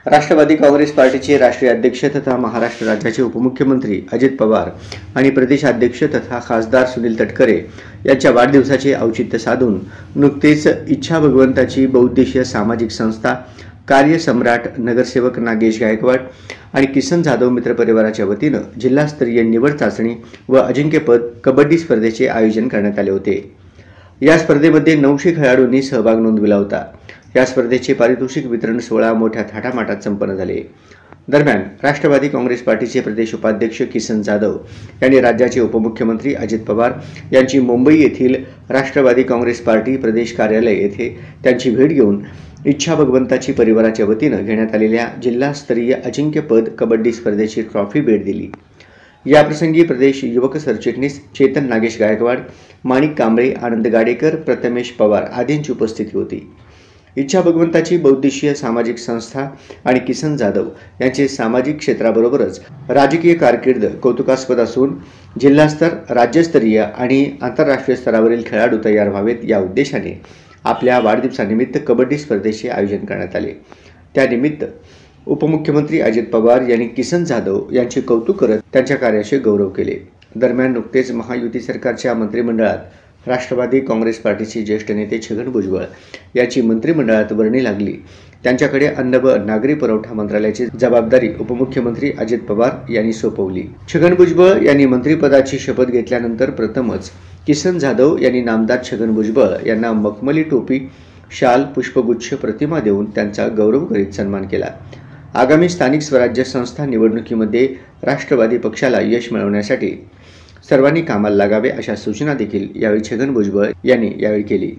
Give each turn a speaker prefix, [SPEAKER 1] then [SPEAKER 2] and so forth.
[SPEAKER 1] राष्ट्रवादी काँग्रेस पार्टीचे राष्ट्रीय अध्यक्ष तथा महाराष्ट्र राज्याचे उपमुख्यमंत्री अजित पवार आणि प्रदेशाध्यक्ष तथा खासदार सुनील तटकरे यांच्या वाढदिवसाचे औचित्य साधून नुकतेच इच्छा भगवंताची बहुउद्देशीय सामाजिक संस्था, कार्य सम्राट, नगरसेवक नागेश गायकवाड आणि किसन जाधव मित्र परिवाराच्या वतीनं जिल्हास्तरीय निवड चाचणी व अजिंक्यपद कबड्डी स्पर्धेचे आयोजन करण्यात आले होते। या स्पर्धेमध्ये 900 खेळाडूंनी सहभाग नोंदविला होता। या स्पर्धेचे पारितोषिक वितरण सोहळा मोठ्या थाटामाटात संपन्न झाले। दरम्यान राष्ट्रवादी काँग्रेस पार्टीचे प्रदेश उपाध्यक्ष किसन जाधव यांनी राज्याचे उपमुख्यमंत्री अजित पवार यांची मुंबई येथील राष्ट्रवादी काँग्रेस पार्टी प्रदेश कार्यालय येथे त्यांची भेट घेऊन इच्छा भगवंताची परिवाराच्या वतीनं घेण्यात आलेल्या जिल्हास्तरीय अजिंक्यपद कबड्डी स्पर्धेची ट्रॉफी भेट दिली। याप्रसंगी प्रदेश युवक सरचिटणीस चेतन नागेश गायकवाड, माणिक कांबळे, आनंद गाडेकर, प्रथमेश पवार आदींची उपस्थिती होती। इच्छा भगवंताची बहुउद्देशीय सामाजिक संस्था आणि किसन जाधव यांचे सामाजिक क्षेत्राबरोबरच राजकीय कारकीर्द कौतुकास्पद असून जिल्हास्तर, राज्यस्तरीय आणि आंतरराष्ट्रीय स्तरावरील खेळाडू तयार व्हावेत या उद्देशाने आपल्या वाढदिवसानिमित्त कबड्डी स्पर्धेचे आयोजन करण्यात आले। त्यानिमित्त उपमुख्यमंत्री अजित पवार यांनी किसन जाधव यांचे कौतुक करत त्यांच्या कार्याचे गौरव केले। दरम्यान नुकतेच महायुती सरकारच्या मंत्रिमंडळात राष्ट्रवादी काँग्रेस पार्टीचे ज्येष्ठ नेते छगन भुजबळ याची मंत्रिमंडळात वर्णी लागली। त्यांच्याकडे अन्न व नागरी पुरवठा मंत्रालयाची जबाबदारी उपमुख्यमंत्री अजित पवार यांनी सोपवली। छगन भुजबळ यांनी मंत्रिपदाची शपथ घेतल्यानंतर प्रथमच किसन जाधव यांनी नामदार छगन भुजबळ यांना मखमली टोपी, शाल, पुष्पगुच्छ, प्रतिमा देऊन त्यांचा गौरव करीत सन्मान केला। आगामी स्थानिक स्वराज्य संस्था निवडणुकीमध्ये राष्ट्रवादी पक्षाला यश मिळवण्यासाठी सर्वांनी कामाला लागावे अशा सूचना देखील यावेळी छगन भुजबळ यांनी केली।